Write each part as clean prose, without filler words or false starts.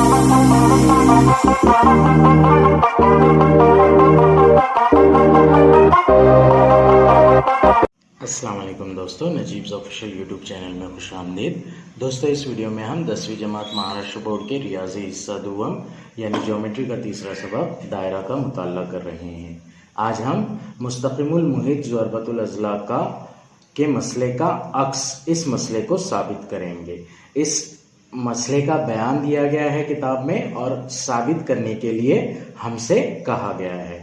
अस्सलाम वालेकुम दोस्तों, नजीब्स ऑफिशियल यूट्यूब चैनल में खुश आमदीद। दोस्तों, इस वीडियो में हम 10वीं जमात महाराष्ट्र बोर्ड के रियाजी हिस्सा दुवम यानी ज्योमेट्री का तीसरा सबक दायरा का मुताल्ला कर रहे हैं। आज हम मुस्तक़िमुल मुहित ज़ुरबतुल अज़ला के मसले का अक्स, इस मसले को साबित करेंगे। इस मसले का बयान दिया गया है किताब में और साबित करने के लिए हमसे कहा गया है।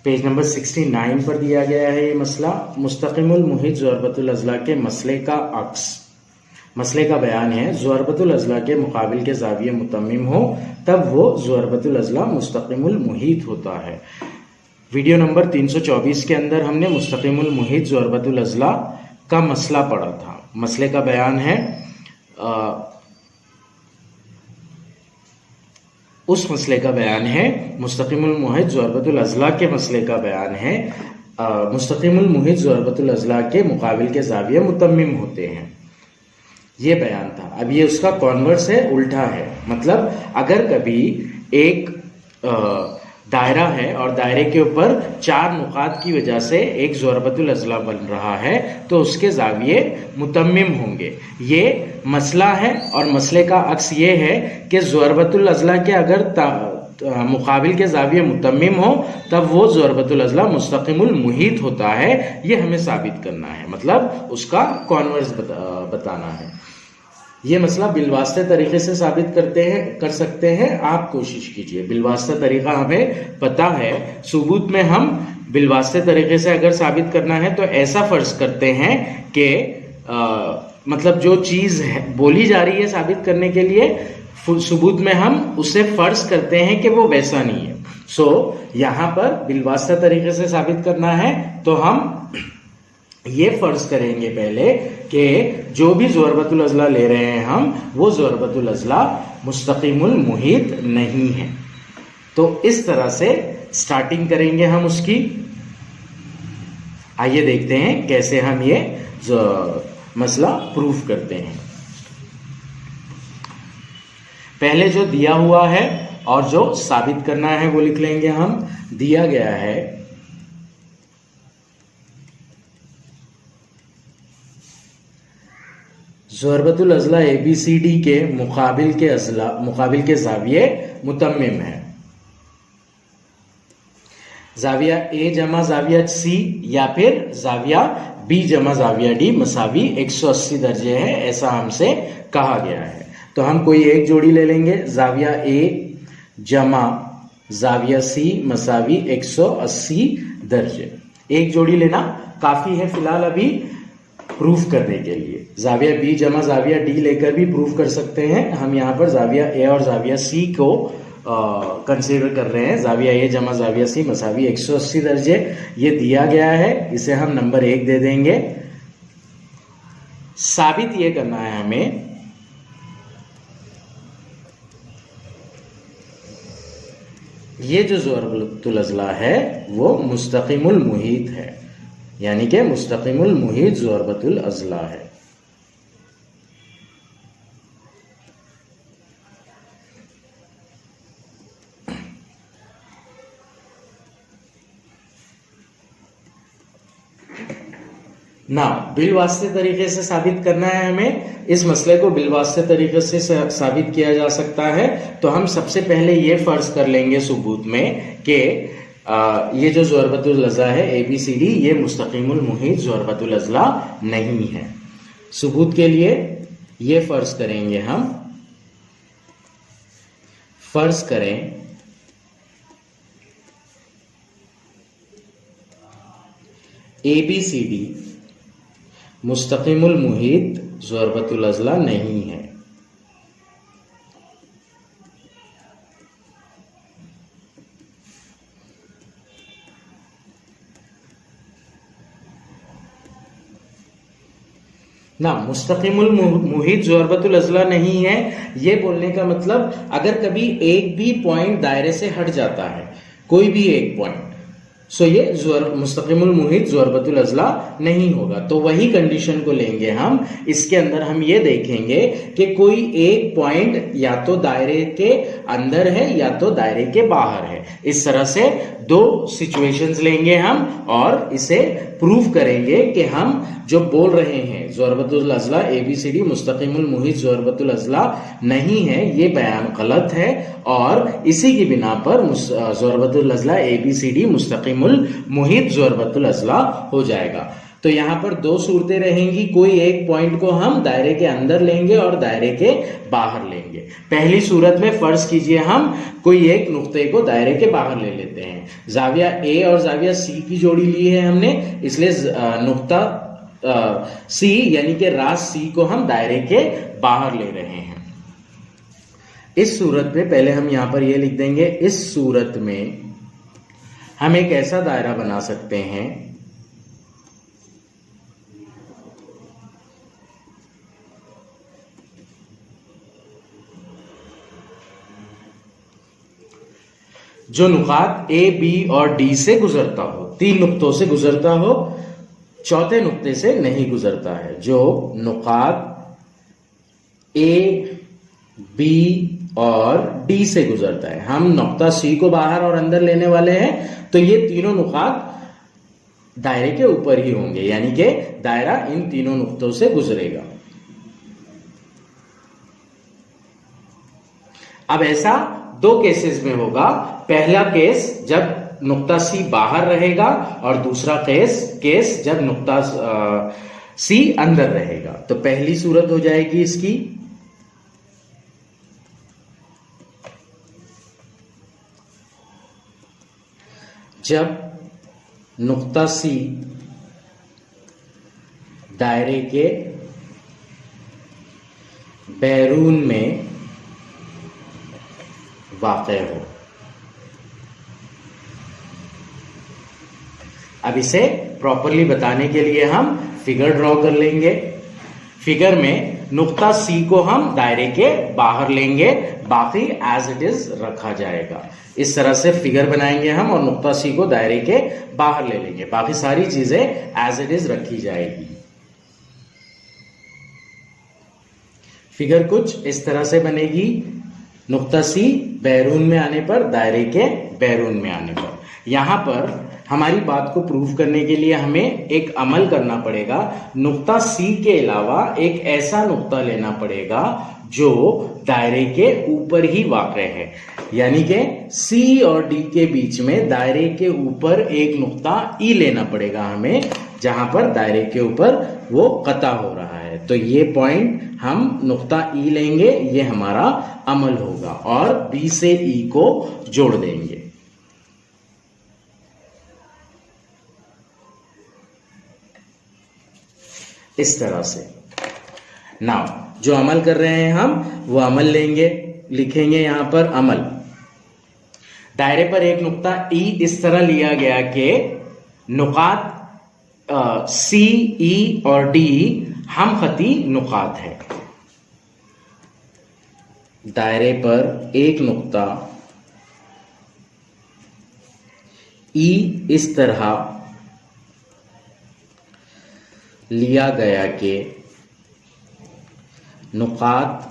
पेज नंबर 69 पर दिया गया है ये मसला। मुस्तक़िमुल मुहित ज़ुरबतुल अज़ला के मसले का अक्स, मसले का बयान है ज़ुरबतुल अज़ला के मुकाबिल के ज़ाविये मुतम्मिम हो तब वो ज़ुरबतुल अज़ला मुस्तक़िमुल मुहित होता है। वीडियो नंबर 324 के अंदर हमने मुस्तक़िमुल मुहित ज़ुरबतुल अज़ला का मसला पढ़ा था। मसले का बयान है, उस मसले का बयान है मुस्तक़िमुल मुहित ज़ुरबतुल अज़ला के मसले का बयान है मुस्तक़िमुल मुहित ज़ुरबतुल अज़ला के मुकाबिल के ज़ाविये मुतम्मिम होते हैं। ये बयान था। अब ये उसका कॉन्वर्स है, उल्टा है। मतलब अगर कभी एक दायरा है और दायरे के ऊपर 4 नुकात की वजह से एक ज़ुरबतुल अज़ला बन रहा है तो उसके ज़ाविये मुतम्मिम होंगे। ये मसला है और मसले का अक्स ये है कि ज़ुरबतुल अज़ला के अगर मुकाबिल के ज़ाविये मुतम्मिम हो तब वो ज़ुरबतुल अज़ला मुस्तक़िमुल मुहित होता है। ये हमें साबित करना है, मतलब उसका कॉन्वर्स बताना है। ये मसला बिलवास्ते तरीके से साबित कर सकते हैं। आप कोशिश कीजिए। बिलवास्ते तरीका हमें पता है। सबूत में हम बिलवास्ते तरीके से अगर साबित करना है तो ऐसा फर्ज करते हैं कि मतलब जो चीज है बोली जा रही है साबित करने के लिए, सबूत में हम उसे फर्ज करते हैं कि वो वैसा नहीं है। यहाँ पर बिलवास्ता तरीके से साबित करना है तो हम ये फर्ज करेंगे पहले कि जो भी ज़ुरबतुल अज़ला ले रहे हैं हम, वो ज़ुरबतुल अज़ला मुस्तक़िमुल मुहित नहीं है। तो इस तरह से स्टार्टिंग करेंगे हम उसकी। आइए देखते हैं कैसे हम ये मसला प्रूफ करते हैं। पहले जो दिया हुआ है और जो साबित करना है वो लिख लेंगे हम। दिया गया है ज़ुरबतुल अज़ला ABCD के मुकाबिल के ज़ाविये मुतम्मिम है। ज़ाविया A जमा ज़ाविया C या फिर ज़ाविया B जमा ज़ाविया D मसावी 180 दर्जे है, ऐसा हमसे कहा गया है। तो हम कोई एक जोड़ी ले लेंगे। ज़ाविया A जमा ज़ाविया C मसावी 180 दर्जे। एक जोड़ी लेना काफ़ी है फिलहाल अभी प्रूफ करने के लिए। ज़ाविया B जमा ज़ाविया D लेकर भी प्रूफ कर सकते हैं। हम यहाँ पर ज़ाविया A और ज़ाविया C को कंसीडर कर रहे हैं। ज़ाविया A जमा ज़ाविया C मसावी 180 दर्जे ये दिया गया है, इसे हम नंबर 1 दे देंगे। साबित ये करना है हमें ये जो ज़ुरबतुल अज़ला है वो मुस्तक़िमुल मुहित है, यानी कि मुस्तक़िमुल मुहित ज़ुरबतुल अज़ला है। ना बिलवास्ते तरीके से साबित करना है हमें। इस मसले को बिलवास्ते तरीके से साबित किया जा सकता है। तो हम सबसे पहले ये फर्ज कर लेंगे सबूत में कि ये जो ज़ुरबतुल अज़ला है ABCD ये मुस्तक़िमुल मुहित ज़ुरबतुल अज़ला नहीं है। सबूत के लिए ये फर्ज करेंगे हम। फर्ज करें ABCD मुस्तक़िमुल मुहित ज़ुरबतुल अज़ला नहीं है। ना मुस्तक़िमुल मुहित ज़ुरबतुल अज़ला नहीं है, ये बोलने का मतलब अगर कभी एक भी पॉइंट दायरे से हट जाता है, कोई भी एक पॉइंट, सो ये मुस्तकिमुल मुहित ज़ुरबतुल अज़ला नहीं होगा। तो वही कंडीशन को लेंगे हम। इसके अंदर हम ये देखेंगे कि कोई एक पॉइंट या तो दायरे के अंदर है या तो दायरे के बाहर है। इस तरह से दो सिचुएशंस लेंगे हम और इसे प्रूव करेंगे कि हम जो बोल रहे हैं ज़ुरबतुल अज़ला ABCD मुस्तकिमुल मुहित ज़ुरबतुल अज़ला नहीं है, ये बयान गलत है और इसी की बिना पर ज़ुरबतुल अज़ला ABCD मुस्तकिमुल मुहित ज़ुरबतुल अज़ला हो जाएगा। तो यहाँ पर दो सूरतें रहेंगी, कोई एक पॉइंट को हम दायरे के अंदर लेंगे और दायरे के बाहर लेंगे। पहली सूरत में फर्ज कीजिए हम कोई एक नुक्ते को दायरे के बाहर ले लेते हैं। जाविया A और जाविया C की जोड़ी ली है हमने, इसलिए नुक्ता C यानी कि रास C को हम दायरे के बाहर ले रहे हैं। इस सूरत में पहले हम यहाँ पर ये लिख देंगे, इस सूरत में हम एक ऐसा दायरा बना सकते हैं जो नुकात A, B और D से गुजरता हो, तीन नुक्तों से गुजरता हो, चौथे नुक्ते से नहीं गुजरता है। जो नुकात A, B और D से गुजरता है, हम नुक्ता C को बाहर और अंदर लेने वाले हैं, तो ये तीनों नुकात दायरे के ऊपर ही होंगे, यानी कि दायरा इन तीनों नुक्तों से गुजरेगा। अब ऐसा दो केसेस में होगा। पहला केस जब नुक्ता C बाहर रहेगा और दूसरा केस जब नुक्ता C अंदर रहेगा। तो पहली सूरत हो जाएगी इसकी, जब नुक्ता C दायरे के बैरून में वाक़े हो। अब इसे प्रॉपरली बताने के लिए हम फिगर ड्रॉ कर लेंगे। फिगर में नुक्ता C को हम दायरे के बाहर लेंगे, बाकी एज इट इज रखा जाएगा। इस तरह से फिगर बनाएंगे हम और नुक्ता C को दायरे के बाहर ले लेंगे, बाकी सारी चीजें एज इट इज रखी जाएगी। फिगर कुछ इस तरह से बनेगी, नुक्ता C बैरून में आने पर, दायरे के बैरून में आने पर। यहां पर हमारी बात को प्रूव करने के लिए हमें एक अमल करना पड़ेगा। नुक्ता C के अलावा एक ऐसा नुक्ता लेना पड़ेगा जो दायरे के ऊपर ही वाक़े है, यानी कि C और D के बीच में दायरे के ऊपर एक नुक्ता E लेना पड़ेगा हमें, जहां पर दायरे के ऊपर वो कता हो रहा है। तो ये पॉइंट हम नुक्ता E लेंगे, ये हमारा अमल होगा और B से E को जोड़ देंगे। इस तरह से नाउ जो अमल कर रहे हैं हम वो अमल लेंगे, लिखेंगे यहां पर अमल। दायरे पर एक नुक्ता E इस तरह लिया गया कि नुकात C, E और D हम खती नुकात है। दायरे पर एक नुक्ता E इस तरह लिया गया कि नुकात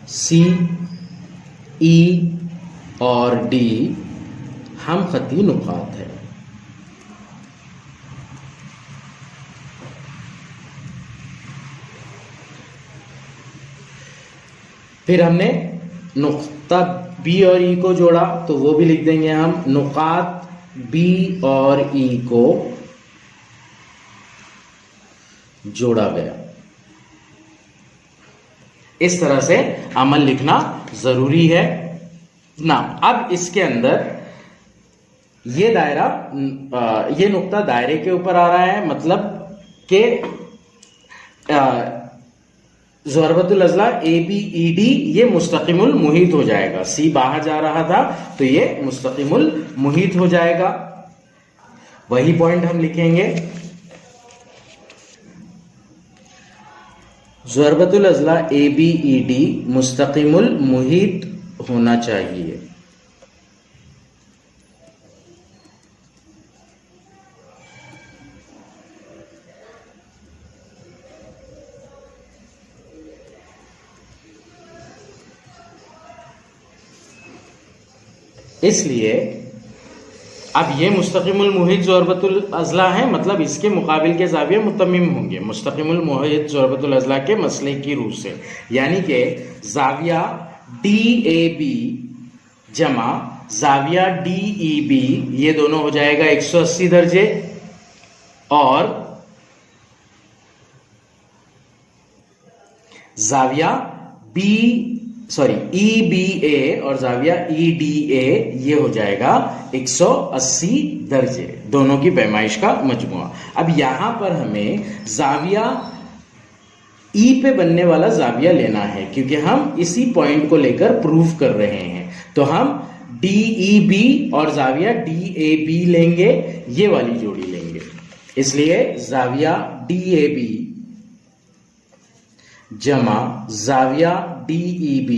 C, E और D हम खती नुकात है। फिर हमने नुक्ता B और E को जोड़ा, तो वो भी लिख देंगे हम, नुकात B और E को जोड़ा गया। इस तरह से अमल लिखना जरूरी है ना। अब इसके अंदर ये दायरा, ये नुक्ता दायरे के ऊपर आ रहा है, मतलब कि ज़ुरबतुल अज़ला ABED ये मुस्तकिमुल मुहीत हो जाएगा। C बाहर जा रहा था तो ये मुस्तकिमुल मुहीत हो जाएगा। वही पॉइंट हम लिखेंगे, ज़ुरबतुल अज़ला ABED मुस्तकिमुल मुहीत होना चाहिए। इसलिए अब ये मुस्तकिमुल मुहित ज़ुरबतुल अज़ला है, मतलब इसके मुकाबिल के ज़ाविया मुतम्मिम होंगे मुस्तकिमुल मुहित ज़ुरबतुल अज़ला के मसले की रूह से, यानी कि ज़ाविया DAB जमा ज़ाविया DEB, ये दोनों हो जाएगा 180 दर्जे, और ज़ाविया EBA और ज़ाविया EDA ये हो जाएगा 180 दर्जे, दोनों की पैमाइश का मजमुआ। अब यहां पर हमें ज़ाविया E पे बनने वाला ज़ाविया लेना है, क्योंकि हम इसी पॉइंट को लेकर प्रूफ कर रहे हैं। तो हम DEB और ज़ाविया DAB लेंगे, ये वाली जोड़ी लेंगे। इसलिए ज़ाविया DAB जमा ज़ाविया DEB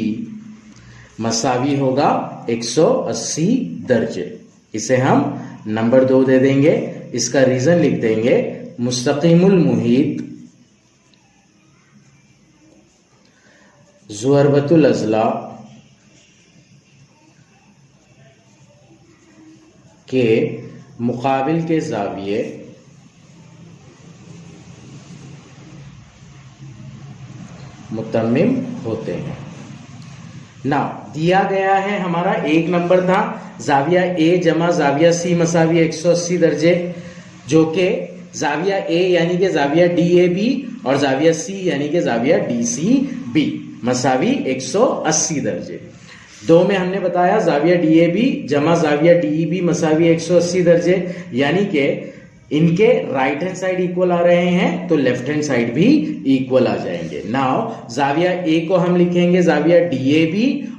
मसावी होगा 180 दर्जे। इसे हम नंबर 2 दे देंगे। इसका रीजन लिख देंगे, मुस्तकिमुल मुहीत ज़ुरबतुल अज़ला के मुकाबिल के ज़ाविये मुतम्मिम होते हैं। ना दिया गया है हमारा 1 नंबर था ज़ाविया A जमा ज़ाविया C मसावी 180 दर्जे, जो कि ज़ाविया A यानी कि ज़ाविया DAB और ज़ाविया C यानी कि ज़ाविया DCB मसावी 180 दर्जे। 2 में हमने बताया ज़ाविया DAB जमा ज़ाविया DEB मसावी 180 दर्जे, यानी कि इनके राइट हैंड साइड इक्वल आ रहे हैं तो लेफ्ट हैंड साइड भी इक्वल आ जाएंगे। नाउ ज़ाविया A को हम लिखेंगे ज़ाविया DAB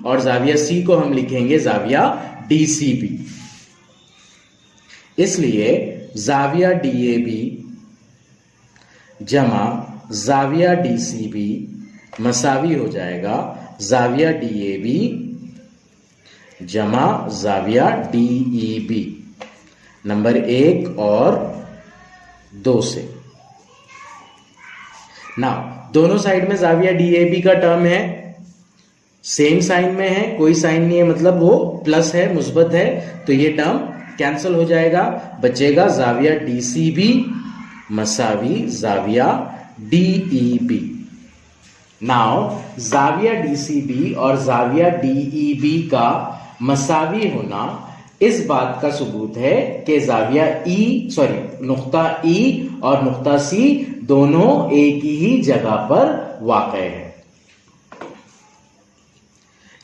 और ज़ाविया C को हम लिखेंगे ज़ाविया DCB। इसलिए ज़ाविया DAB जमा ज़ाविया DCB मसावी हो जाएगा ज़ाविया DAB जमा ज़ाविया DEB नंबर 1 और 2 से। ना दोनों साइड में ज़ाविया DAB का टर्म है, सेम साइन में है, कोई साइन नहीं है, मतलब वो प्लस है, मुस्बत है, तो ये टर्म कैंसिल हो जाएगा। बचेगा ज़ाविया DCB मसावी ज़ाविया DEB। नाउ ज़ाविया DCB और ज़ाविया DEB का मसावी होना इस बात का सबूत है कि ज़ाविया नुक्ता E और नुक्ता C दोनों एक ही जगह पर वाक़ है।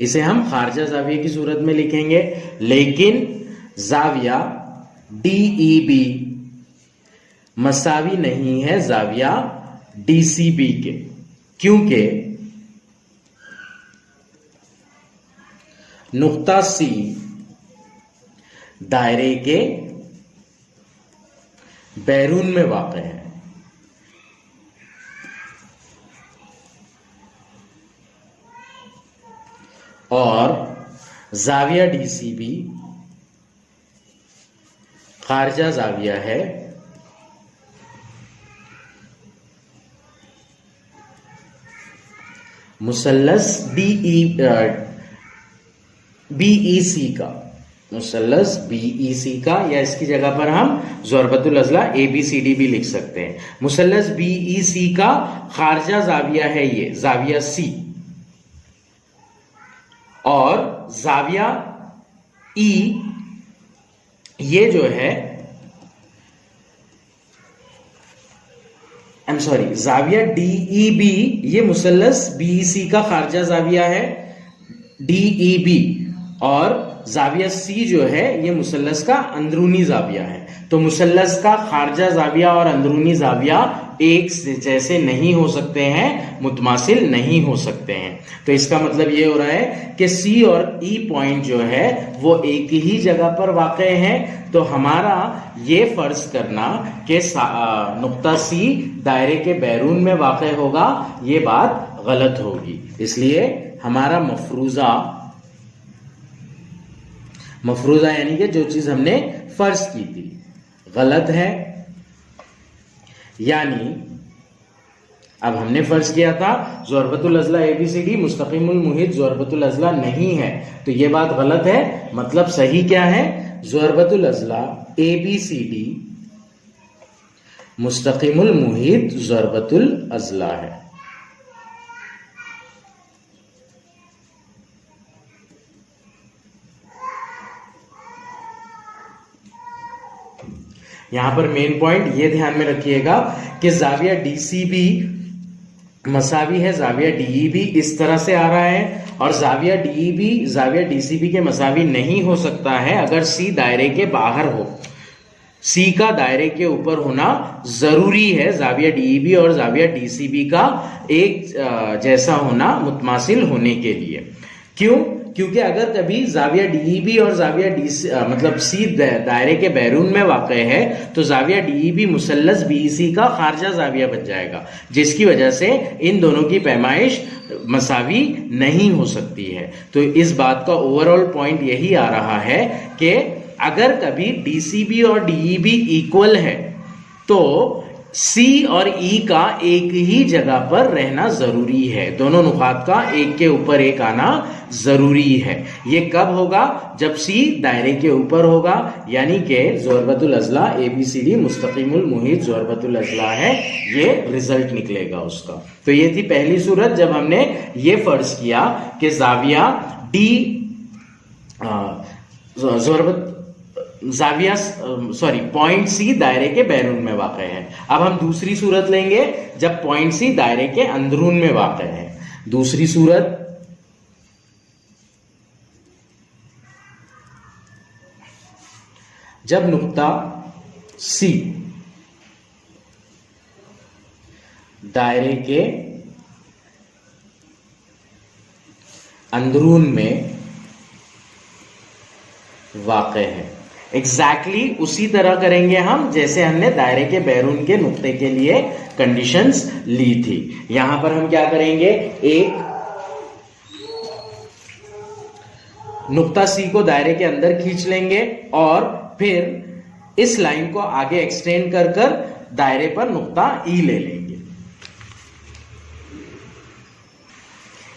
इसे हम खारजा ज़ाविया की सूरत में लिखेंगे, लेकिन ज़ाविया DEB मसावी नहीं है ज़ाविया DCB के, क्योंकि नुक्ता C दायरे के बैरून में वाक़ है और ज़ाविया DCB खारजा ज़ाविया है मुसल्लस BEC का, मुसल्लस BEC का, या इसकी जगह पर हम ज़ुरबतुल अज़ला ABCD भी लिख सकते हैं। मुसल्लस BEC का खारजा ज़ाविया है ये ज़ाविया C, और ज़ाविया E ये जो है ज़ाविया DEB ये मुसल्लस BEC का खारजा ज़ाविया है DEB, और ज़ाविया C जो है ये मुसल्लस का अंदरूनी ज़ाविया है। तो मुसल्लस का खारजा ज़ाविया और अंदरूनी ज़ाविया एक जैसे नहीं हो सकते हैं, मुतमासिल नहीं हो सकते हैं। तो इसका मतलब ये हो रहा है कि C और E पॉइंट जो है वो एक ही जगह पर वाक़े हैं। तो हमारा ये फर्ज करना कि नुक्ता C दायरे के बैरून में वाक़े होगा, ये बात गलत होगी। इसलिए हमारा मफरूज़ा यानी कि जो चीज़ हमने फर्ज की थी गलत है, यानी अब हमने फर्ज किया था ज़ुरबतुल अज़ला ABCD मुस्तक़िमुल मुहित ज़ुरबतुल अज़ला नहीं है, तो ये बात गलत है। मतलब सही क्या है? ज़ुरबतुल अज़ला ABCD मुस्तक़िमुल मुहित ज़ुरबतुल अज़ला है। यहां पर मेन पॉइंट ये ध्यान में रखिएगा कि जाविया DCB मसावी है जाविया DEB, इस तरह से आ रहा है, और जाविया DEB जाविया DCB के मसावी नहीं हो सकता है अगर C दायरे के बाहर हो। C का दायरे के ऊपर होना जरूरी है। जाविया DEB और जाविया DCB का एक जैसा होना मुतमासिल होने के लिए। क्यों? क्योंकि अगर कभी जाविया DEB और जाविया मतलब C दायरे के बैरून में वाक़ है तो जाविया DEB मुसल्लस BEC का खारजा जाविया बन जाएगा, जिसकी वजह से इन दोनों की पैमाइश मसावी नहीं हो सकती है। तो इस बात का ओवरऑल पॉइंट यही आ रहा है कि अगर कभी DCB और DEB इक्वल है तो C और E का एक ही जगह पर रहना जरूरी है। दोनों नुकात का एक के ऊपर एक आना जरूरी है। ये कब होगा? जब C दायरे के ऊपर होगा, यानी कि ज़ुरबतुल अज़ला ABCD मुस्तक़िमुल मुहित ज़ुरबतुल अज़ला है, ये रिजल्ट निकलेगा उसका। तो ये थी पहली सूरत जब हमने ये फर्ज किया कि जाविया पॉइंट C दायरे के बैरून में वाक़ है। अब हम दूसरी सूरत लेंगे जब पॉइंट C दायरे के अंदरून में वाक़ है। दूसरी सूरत, जब नुक्ता C दायरे के अंदरून में वाक़ है। एग्जैक्टली उसी तरह करेंगे हम जैसे हमने दायरे के बैरून के नुक्ते के लिए कंडीशंस ली थी। यहां पर हम क्या करेंगे? एक नुक्ता C को दायरे के अंदर खींच लेंगे और फिर इस लाइन को आगे एक्सटेंड कर कर दायरे पर नुक्ता E ले लेंगे।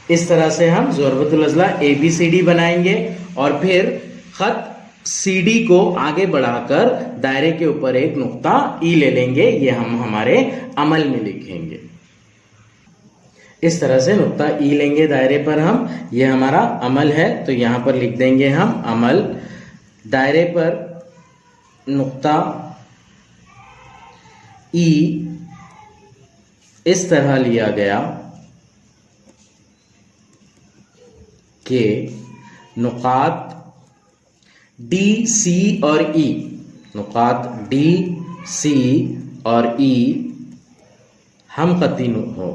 इस तरह से हम ज़ुरबतुल अज़ला ABCD बनाएंगे और फिर खत CD को आगे बढ़ाकर दायरे के ऊपर एक नुक्ता E ले लेंगे। ये हम हमारे अमल में लिखेंगे। इस तरह से नुक्ता E लेंगे दायरे पर हम, ये हमारा अमल है, तो यहां पर लिख देंगे हम अमल। दायरे पर नुक्ता E इस तरह लिया गया कि नुकात D, C और E, नुकात D, C और E हम खती हो।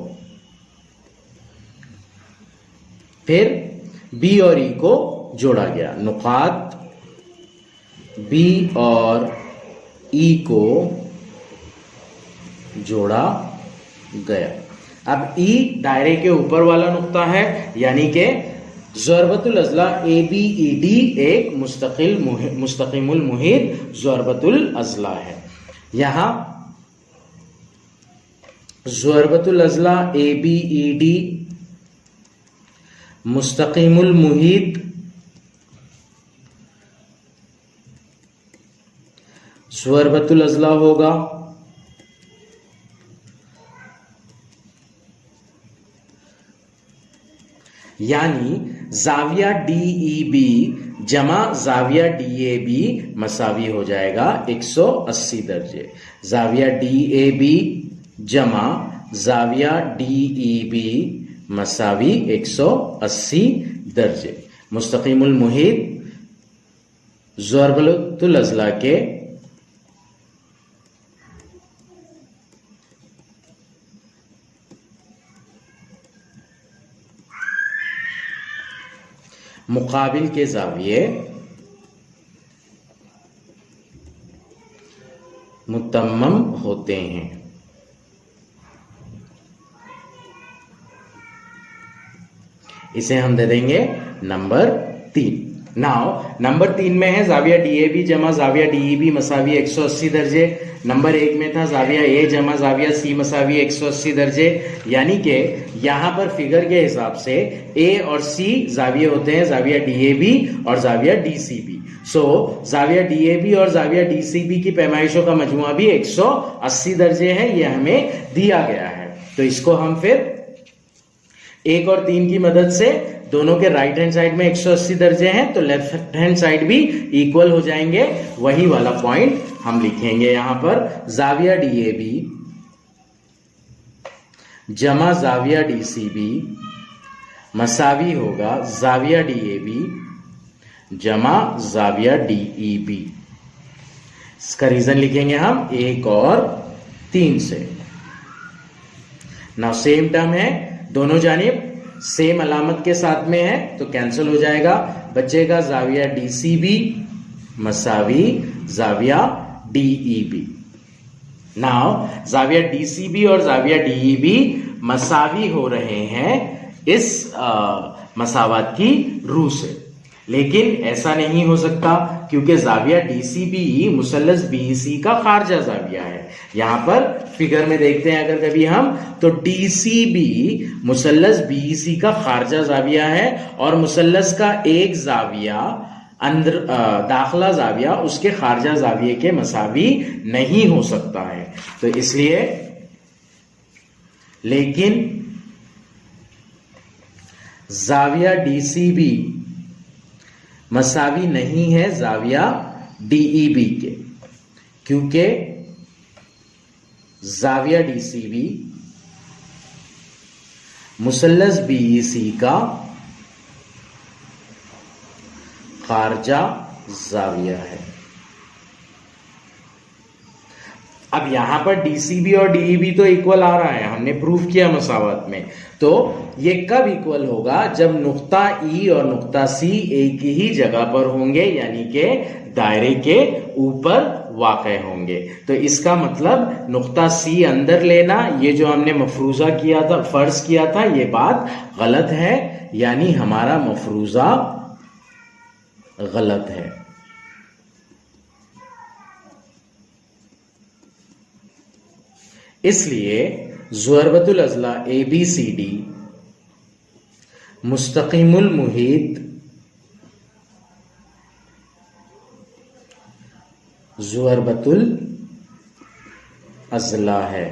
फिर B और E को जोड़ा गया, नुकात B और E को जोड़ा गया। अब E दायरे के ऊपर वाला नुक्ता है, यानी कि ज़ुरबतुल अज़ला ABED एक मुस्तक़िमुल मुहित ज़ुरबतुल अज़ला है। यहां ज़ुरबतुल अज़ला ABED मुस्तक़िमुल मुहित ज़ुरबतुल अज़ला होगा। यानी जाविया DEB जमा जाविया DAB मसावी हो जाएगा 180 दर्जे। जाविया DAB जमा जाविया DEB मसावी 180 दर्जे। मुस्तक़िमुल मुहित ज़ुरबतुल अज़ला के मुकाबिल के जाविये मुतम्मम होते हैं। इसे हम दे देंगे नंबर 3। नाउ नंबर 3 में है जाविया DAB जमा जाविया DEB मसावी 180 दर्जे। नंबर 1 में था जाविया A जमा जाविया C मसावी 180 दर्जे। यानी कि यहाँ पर फिगर के हिसाब से A और C जाविया होते हैं, जाविया DAB और जाविया DCB। सो जाविया DAB और जाविया DCB की पैमाइशों का मजमुआ भी 180 दर्जे है, ये हमें दिया गया है। तो इसको हम फिर 1 और 3 की मदद से, दोनों के राइट हैंड साइड में 180 दर्जे हैं तो लेफ्ट हैंड साइड भी इक्वल हो जाएंगे, वही वाला पॉइंट हम लिखेंगे यहां पर। जाविया DAB जमा जाविया DCB मसावी होगा जाविया DAB जमा जाविया DEB। इसका रीजन लिखेंगे हम 1 और 3 से। नाउ सेम टर्म है, दोनों जानिब सेम अलामत के साथ में है तो कैंसिल हो जाएगा, बचेगा जाविया DCB मसावी जाविया DEB। नाउ जाविया DCB और जाविया DEB मसावी हो रहे हैं इस मसावत की रूह से, लेकिन ऐसा नहीं हो सकता क्योंकि जाविया DCB मुसल्लस BEC का खारजा जाविया है। यहां पर फिगर में देखते हैं अगर कभी हम, तो DCB मुसल्लस BEC का खारजा जाविया है और मुसल्लस का एक जाविया अंदर दाखला जाविया उसके खारजा जाविये के मसावी नहीं हो सकता है। तो इसलिए, लेकिन जाविया DCB मसावी नहीं है जाविया DEB के, क्योंकि जाविया DCB मुसल्लस BEC का खारजा जाविया है। अब यहां पर DCB और DEB तो इक्वल आ रहा है, हमने प्रूफ किया मसावत में। तो ये कब इक्वल होगा? जब नुक्ता E और नुक्ता C एक ही जगह पर होंगे, यानी कि दायरे के ऊपर वाक़े होंगे। तो इसका मतलब नुक्ता C अंदर लेना, ये जो हमने मफरूजा किया था, फर्ज किया था, ये बात गलत है, यानी हमारा मफरूजा गलत है। इसलिए ज़ुरबतुल अज़ला ABCD मुस्तक़िमुल मुहीत ज़ुरबतुल अज़ला है।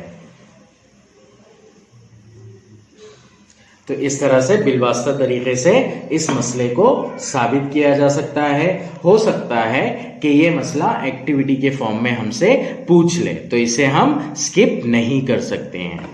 तो इस तरह से बिलवास्ता तरीके से इस मसले को साबित किया जा सकता है। हो सकता है कि ये मसला एक्टिविटी के फॉर्म में हमसे पूछ ले, तो इसे हम स्किप नहीं कर सकते हैं।